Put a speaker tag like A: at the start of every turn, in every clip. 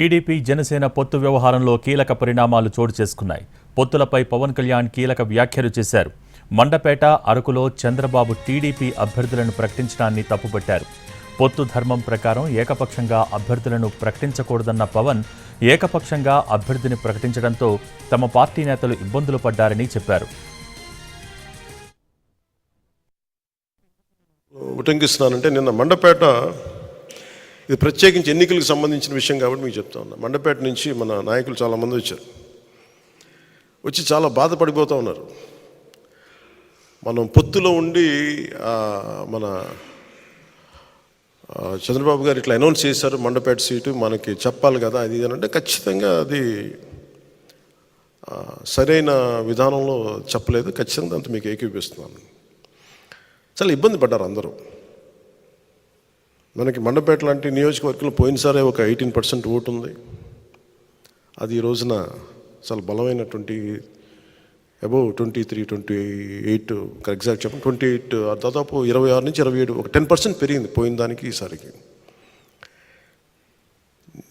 A: TDP Janasena పొత్తు వ్యవహారంలో కీలక పరిణామాలు చోటు చేసుకున్నాయి. పొత్తులపై పవన్ కళ్యాణ్ కీలక వ్యాఖ్యలు చేశారు. మండపేట, అరకులో చంద్రబాబు టీడీపీ అభ్యర్థులను ప్రకటించడాన్ని తప్పుపట్టారు. పొత్తు ధర్మం ప్రకారం ఏకపక్షంగా అభ్యర్థులను ప్రకటించకూడదన్న పవన్ ఏకపక్షంగా అభ్యర్థిని ప్రకటించడంతో తమ పార్టీ నేతలు ఇబ్బందులు పడ్డారని చెప్పారు.
B: ఉటంకిస్తున్నానంటే నిన్న మండపేట, ఇది ప్రత్యేకించి ఎన్నికలకు సంబంధించిన విషయం కాబట్టి మీకు చెప్తా ఉన్నా. మండపేట నుంచి మన నాయకులు చాలామంది వచ్చారు. వచ్చి చాలా బాధపడిపోతూ ఉన్నారు. మనం పొత్తులో ఉండి మన చంద్రబాబు గారు ఇట్లా అనౌన్స్ చేశారు, మండపేట సీటు మనకి చెప్పాలి కదా అది ఇది అంటే ఖచ్చితంగా అది సరైన విధానంలో చెప్పలేదు. ఖచ్చితంగా అంత మీకు ఏకీపిస్తున్నాను. చాలా ఇబ్బంది పడ్డారు అందరూ. మనకి మండపేట లాంటి నియోజకవర్గంలో పోయినసారే ఒక 18% ఓటు ఉంది. అది ఈ రోజున చాలా బలమైనటువంటి అబౌవ్ 23, 28 ఎగ్జాక్ట్ చెప్పండి 28, దాదాపు 26 నుంచి 27, ఒక 10% పెరిగింది పోయిన దానికి ఈసారికి.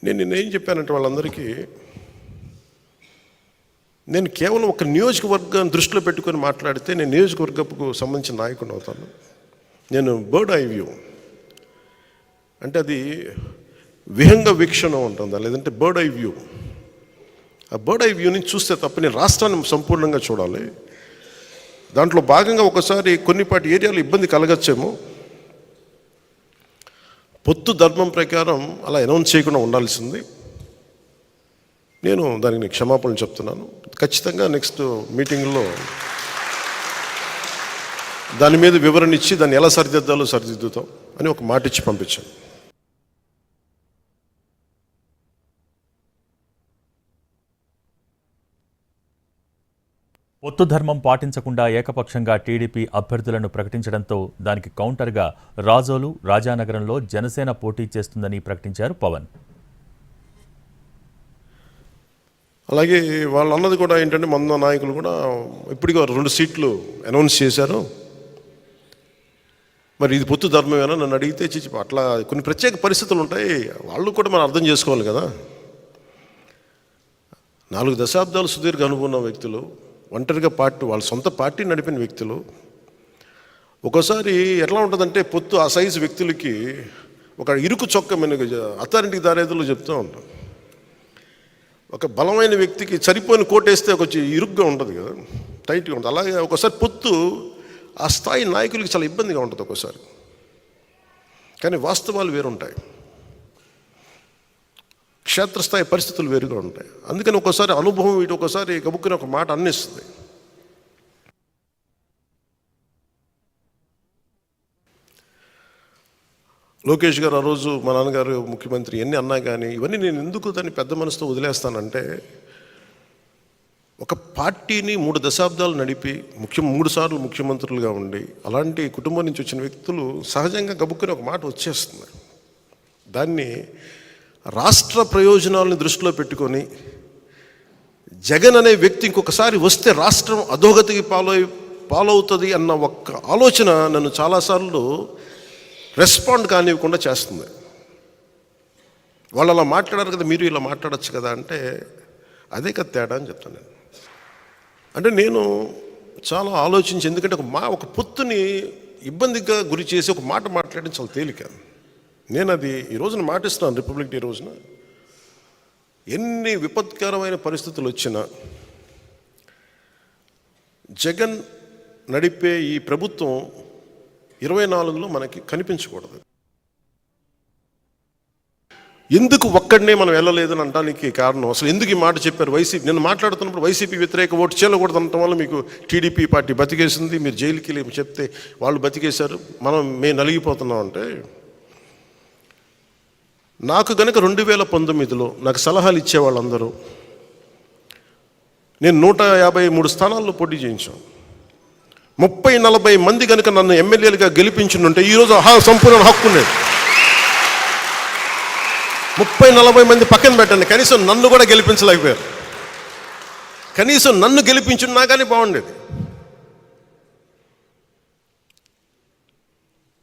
B: నేనేం చెప్పానంటే వాళ్ళందరికీ, నేను కేవలం ఒక నియోజకవర్గాన్ని దృష్టిలో పెట్టుకొని మాట్లాడితే నేను నియోజకవర్గపు సంబంధించిన నాయకుడిని అవుతాను. నేను బర్డ్ ఐ వ్యూ అంటే అది విహంగ వీక్షణ ఉంటుంది, లేదంటే బర్డ్ ఐ వ్యూ. ఆ బర్డ్ ఐ వ్యూ నుంచి చూస్తే తప్ప నేను రాష్ట్రాన్ని సంపూర్ణంగా చూడాలి. దాంట్లో భాగంగా ఒకసారి కొన్నిపాటి ఏరియాలో ఇబ్బంది కలగచ్చేమో. పొత్తు ధర్మం ప్రకారం అలా అనౌన్స్ చేయకుండా ఉండాల్సింది. నేను దానికి క్షమాపణలు చెప్తున్నాను. ఖచ్చితంగా నెక్స్ట్ మీటింగ్లో దాని మీద వివరణ ఇచ్చి దాన్ని ఎలా సరిదిద్దాలో సరిదిద్దుతాం అని ఒక మాట ఇచ్చి పంపించాను.
A: పొత్తు ధర్మం పాటించకుండా ఏకపక్షంగా టీడీపీ అభ్యర్థులను ప్రకటించడంతో దానికి కౌంటర్గా రాజోలు, రాజానగరంలో జనసేన పోటీ చేస్తుందని ప్రకటించారు పవన్.
B: అలాగే వాళ్ళు అన్నది కూడా ఏంటంటే, మన నాయకులు కూడా ఇప్పటికీ 2 సీట్లు అనౌన్స్ చేశారు. మరి ఇది పొత్తు ధర్మమేనా నన్ను అడిగితే అట్లా కొన్ని ప్రత్యేక పరిస్థితులు ఉంటాయి. వాళ్ళు కూడా మనం అర్థం చేసుకోవాలి కదా. 4 దశాబ్దాలు సుదీర్ఘ అనుభవం ఉన్న వ్యక్తులు, ఒంటరిగా వాళ్ళ సొంత పార్టీ నడిపిన వ్యక్తులు. ఒక్కోసారి ఎట్లా ఉంటుందంటే పొత్తు ఆ సైజు వ్యక్తులకి ఒక ఇరుకు చొక్క అథారిటీకి దారేదులో చెప్తూ ఉంటాం. ఒక బలమైన వ్యక్తికి సరిపోయిన కోటేస్తే కొంచెం ఇరుగ్గా ఉంటుంది కదా, టైట్గా ఉంటుంది. అలాగే ఒకసారి పొత్తు ఆ స్థాయి నాయకులకి చాలా ఇబ్బందిగా ఉంటుంది ఒక్కోసారి. కానీ వాస్తవాలు వేరుంటాయి, క్షేత్రస్థాయి పరిస్థితులు వేరుగా ఉంటాయి. అందుకని ఒక్కోసారి అనుభవం వీటి ఒక్కోసారి గబుక్కుని ఒక మాట అన్నిస్తుంది. లోకేష్ గారు ఆ రోజు మా నాన్నగారు ముఖ్యమంత్రి ఎన్ని అన్నా కానీ ఇవన్నీ నేను ఎందుకు దాన్ని పెద్ద మనసుతో వదిలేస్తానంటే, ఒక పార్టీని 3 దశాబ్దాలు నడిపి 3 సార్లు ముఖ్యమంత్రులుగా ఉండి అలాంటి కుటుంబం నుంచి వచ్చిన వ్యక్తులు సహజంగా గబుక్కుని ఒక మాట వచ్చేస్తుంది. దాన్ని రాష్ట్ర ప్రయోజనాలను దృష్టిలో పెట్టుకొని జగన్ అనే వ్యక్తి ఇంకొకసారి వస్తే రాష్ట్రం అధోగతికి పాలవుతుంది అన్న ఒక్క ఆలోచన నన్ను చాలాసార్లు రెస్పాండ్ కానివ్వకుండా చేస్తుంది. వాళ్ళు అలా మాట్లాడారు కదా, మీరు ఇలా మాట్లాడచ్చు కదా అంటే అదే కదా తేడా అని చెప్తాను నేను. అంటే నేను చాలా ఆలోచించి, ఎందుకంటే ఒక పొత్తుని ఇబ్బందిగా గురి చేసి ఒక మాట మాట్లాడడం చాలా తేలిక. నేను అది ఈ రోజున మాటిస్తున్నాను. రిపబ్లిక్ డే రోజున ఎన్ని విపత్కరమైన పరిస్థితులు వచ్చినా జగన్ నడిపే ఈ ప్రభుత్వం 24లో మనకి కనిపించకూడదు. ఎందుకు ఒక్కడనే మనం వెళ్ళలేదని అనడానికి కారణం, అసలు ఎందుకు ఈ మాట చెప్పారు వైసీపీ. నేను మాట్లాడుతున్నప్పుడు వైసీపీ వ్యతిరేక ఓటు చేయకూడదు అనటం వల్ల మీకు టీడీపీ పార్టీ బతికేసింది, మీరు జైలుకి వెళ్ళి చెప్తే వాళ్ళు బతికేశారు, మేము నలిగిపోతున్నాం అంటే. నాకు కనుక 2019లో నాకు సలహాలు ఇచ్చేవాళ్ళందరూ, నేను 153 స్థానాల్లో పోటీ చేయించాను. 30-40 మంది కనుక నన్ను ఎమ్మెల్యేలుగా గెలిపించుంటే ఈరోజు సంపూర్ణ హక్కు ఉండేది. 30-40 మంది పక్కన పెట్టండి, కనీసం నన్ను కూడా గెలిపించలేకపోయారు. కనీసం నన్ను గెలిపించున్నా కానీ బాగుండేది.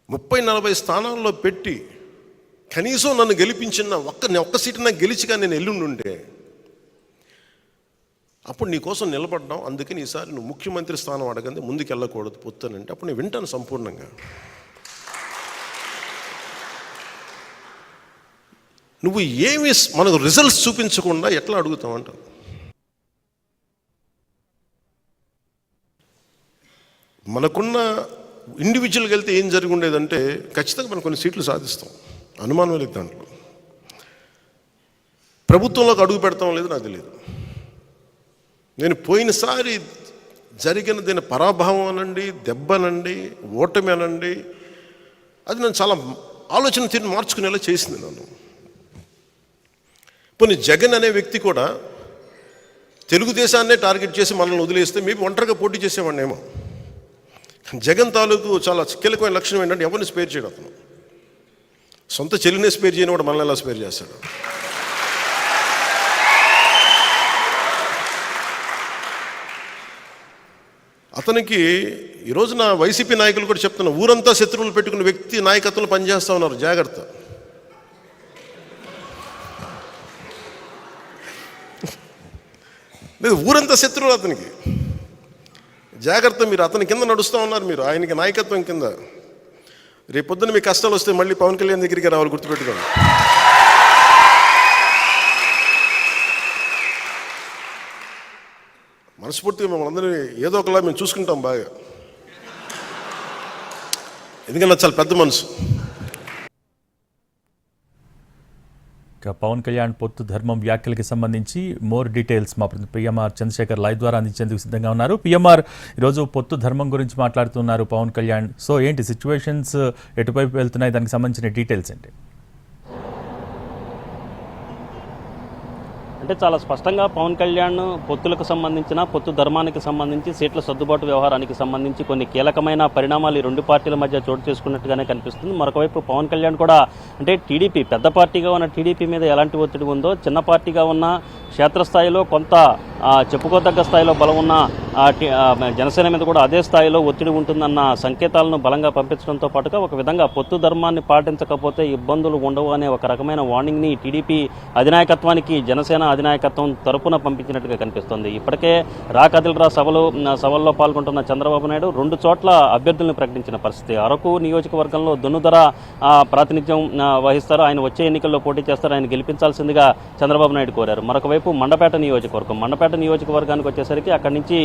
B: 30-40 స్థానాల్లో పెట్టి కనీసం నన్ను గెలిపించిన ఒక్క సీటు నాకు గెలిచిగా నేను ఎల్లుండుంటే అప్పుడు నీ కోసం నిలబడ్డాం, అందుకని ఈసారి నువ్వు ముఖ్యమంత్రి స్థానం అడగండి, ముందుకు వెళ్ళకూడదు పొత్తునంటే అప్పుడు నేను వింటాను సంపూర్ణంగా. నువ్వు ఏమి మనకు రిజల్ట్స్ చూపించకుండా ఎట్లా అడుగుతావంట. మనకున్న ఇండివిజువల్గా వెళ్తే ఏం జరిగి ఉండేదంటే ఖచ్చితంగా మనం కొన్ని సీట్లు సాధిస్తాం, అనుమానం లేదు దాంట్లో. ప్రభుత్వంలోకి అడుగు పెడతాం లేదు నాకు తెలియదు. నేను పోయినసారి జరిగిన దీని పరాభవం అనండి, దెబ్బనండి, ఓటమి అనండి, అది నన్ను చాలా ఆలోచన తీరు మార్చుకునేలా చేసింది నన్ను. పోనీ జగన్ అనే వ్యక్తి కూడా తెలుగుదేశాన్నే టార్గెట్ చేసి మనల్ని వదిలేస్తే మేబీ ఒంటరిగా పోటీ చేసేవాడినేమో. జగన్ తాలూకు చాలా కీలకమైన లక్షణం ఏంటంటే ఎవరిని స్పేర్ చేయడం. అతను సొంత చెల్లినే స్పేర్ చేయని కూడా మనల్ని ఎలా స్పేర్ చేస్తాడు. అతనికి ఈ రోజున వైసీపీ నాయకులు కూడా చెప్తున్నా, ఊరంతా శత్రువులు పెట్టుకున్న వ్యక్తి నాయకత్వంలో పనిచేస్తూ ఉన్నారు, జాగ్రత్త. లేదు, ఊరంతా శత్రువులు అతనికి, జాగ్రత్త. మీరు అతని కింద నడుస్తూ ఉన్నారు, మీరు ఆయనకి నాయకత్వం కింద. రేపొద్దున మీ కష్టాలు వస్తే మళ్ళీ పవన్ కళ్యాణ్ దగ్గరికి రావాలి, గుర్తుపెట్టుకోండి. మనస్ఫూర్తిగా మమ్మల్ని అందరినీ ఏదో ఒకలా మేము చూసుకుంటాం బాగా, ఎందుకంటే చాలా పెద్ద మనసు.
A: పవన్ కళ్యాణ్ పొత్తు ధర్మం వ్యాఖ్యలకి సంబంధించి మోర్ డీటెయిల్స్ మా పిఎంఆర్ చంద్రశేఖర్ లైవ్ ద్వారా అందించేందుకు సిద్ధంగా ఉన్నారు. పిఎంఆర్, ఈరోజు పొత్తు ధర్మం గురించి మాట్లాడుతున్నారు పవన్ కళ్యాణ్. సో ఏంటి సిచ్యువేషన్స్, ఎటువైపు వెళ్తున్నాయి, దానికి సంబంధించిన డీటెయిల్స్ ఏంటి?
C: అంటే చాలా స్పష్టంగా పవన్ కళ్యాణ్ పొత్తులకు సంబంధించిన పొత్తు ధర్మానికి సంబంధించి సీట్ల సర్దుబాటు వ్యవహారానికి సంబంధించి కొన్ని కీలకమైన పరిణామాలు ఈ రెండు పార్టీల మధ్య చోటు చేసుకున్నట్టుగానే కనిపిస్తుంది. మరొకవైపు పవన్ కళ్యాణ్ కూడా అంటే టీడీపీ, పెద్ద పార్టీగా ఉన్న టీడీపీ మీద ఎలాంటి ఒత్తిడి ఉందో, చిన్న పార్టీగా ఉన్న క్షేత్రస్థాయిలో కొంత చెప్పుకోదగ్గ స్థాయిలో బలం ఉన్న జనసేన మీద కూడా అదే స్థాయిలో ఒత్తిడి ఉంటుందన్న సంకేతాలను బలంగా పంపించడంతో పాటుగా ఒక విధంగా పొత్తు ధర్మాన్ని పాటించకపోతే ఇబ్బందులు ఉండవు అనే ఒక రకమైన వార్నింగ్ని టీడీపీ అధినాయకత్వానికి జనసేన అధినాయకత్వం తరపున పంపించినట్టుగా కనిపిస్తోంది. ఇప్పటికే కదిలరా సభల్లో పాల్గొంటున్న చంద్రబాబు నాయుడు 2 చోట్ల అభ్యర్థులను ప్రకటించిన పరిస్థితి. అరకు నియోజకవర్గంలో దొన్నుధర ప్రాతినిధ్యం వహిస్తారు, ఆయన వచ్చే ఎన్నికల్లో పోటీ చేస్తారు, ఆయన గెలిపించాల్సిందిగా చంద్రబాబు నాయుడు కోరారు. మరొకవైపు మండపేట నియోజకవర్గానికి వచ్చేసరికి అక్కడి నుంచి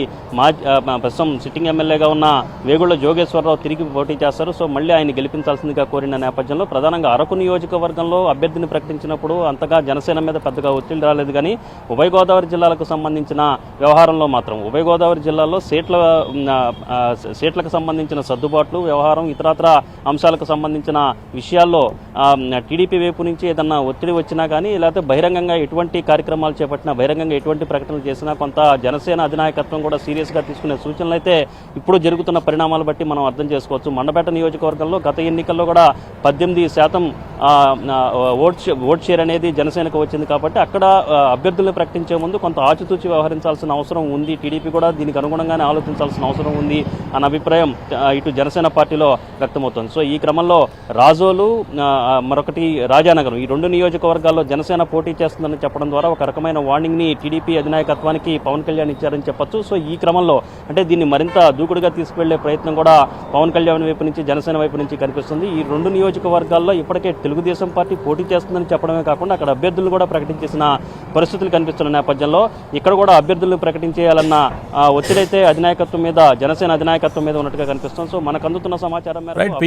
C: ప్రస్తుతం సిట్టింగ్ ఎమ్మెల్యేగా ఉన్న వేగుళ్ల జోగేశ్వరరావు తిరిగి పోటీ చేస్తారు. సో మళ్ళీ ఆయన గెలిపించాల్సిందిగా కోరిన నేపథ్యంలో ప్రధానంగా అరకు నియోజకవర్గంలో అభ్యర్థిని ప్రకటించినప్పుడు అంతగా జనసేన మీద పెద్దగా ఒత్తిడి రాలేదు. కానీ ఉభయ గోదావరి జిల్లాలకు సంబంధించిన వ్యవహారంలో మాత్రం ఉభయ గోదావరి జిల్లాలో సీట్లకు సంబంధించిన సర్దుబాట్లు వ్యవహారం, ఇతరత్ర అంశాలకు సంబంధించిన విషయాల్లో టీడీపీ వైపు నుంచి ఏదన్నా ఒత్తిడి వచ్చినా కానీ, లేకపోతే బహిరంగంగా ఎటువంటి కార్యక్రమాలు చేపట్టినా, బహిరంగంగా ఎటువంటి ప్రకటనలు చేసినా కొంత జనసేన అధినాయకత్వం కూడా సీరియస్గా తీసుకునే సూచనలు అయితే ఇప్పుడు జరుగుతున్న పరిణామాలు బట్టి మనం అర్థం చేసుకోవచ్చు. మండపేట నియోజకవర్గంలో గత ఎన్నికల్లో కూడా 18% ఓట్ షేర్ అనేది జనసేనకు వచ్చింది. కాబట్టి అక్కడ అభ్యర్థులను ప్రకటించే ముందు కొంత ఆచితూచి వ్యవహరించాల్సిన అవసరం ఉంది. టీడీపీ కూడా దీనికి అనుగుణంగానే ఆలోచించాల్సిన అవసరం ఉంది అన్న అభిప్రాయం ఇటు జనసేన పార్టీలో వ్యక్తమవుతుంది. సో ఈ క్రమంలో రాజోలు, మరొకటి రాజానగరం, ఈ 2 నియోజకవర్గాల్లో జనసేన పోటీ చేస్తుందని చెప్పడం ద్వారా ఒక రకమైన వార్నింగ్ని టీడీపీ అధినాయకత్వానికి పవన్ కళ్యాణ్ ఇచ్చారని చెప్పొచ్చు. సో ఈ క్రమంలో అంటే దీన్ని మరింత దూకుడుగా తీసుకువెళ్లే ప్రయత్నం కూడా పవన్ కళ్యాణ్ వైపు నుంచి, జనసేన వైపు నుంచి కనిపిస్తుంది. ఈ 2 నియోజకవర్గాల్లో ఇప్పటికే తెలుగుదేశం పార్టీ పోటీ చేస్తుందని చెప్పడమే కాకుండా అక్కడ అభ్యర్థులను కూడా ప్రకటించేసిన పరిస్థితులు కనిపిస్తున్న నేపథ్యంలో ఇక్కడ కూడా అభ్యర్థులను ప్రకటించేయాలన్న ఒత్తిడైతే అధినాయకత్వం మీద, జనసేన అధినాయకత్వం మీద ఉన్నట్టుగా కనిపిస్తుంది. సో మనకు అందుతున్న సమాచారం మేరకు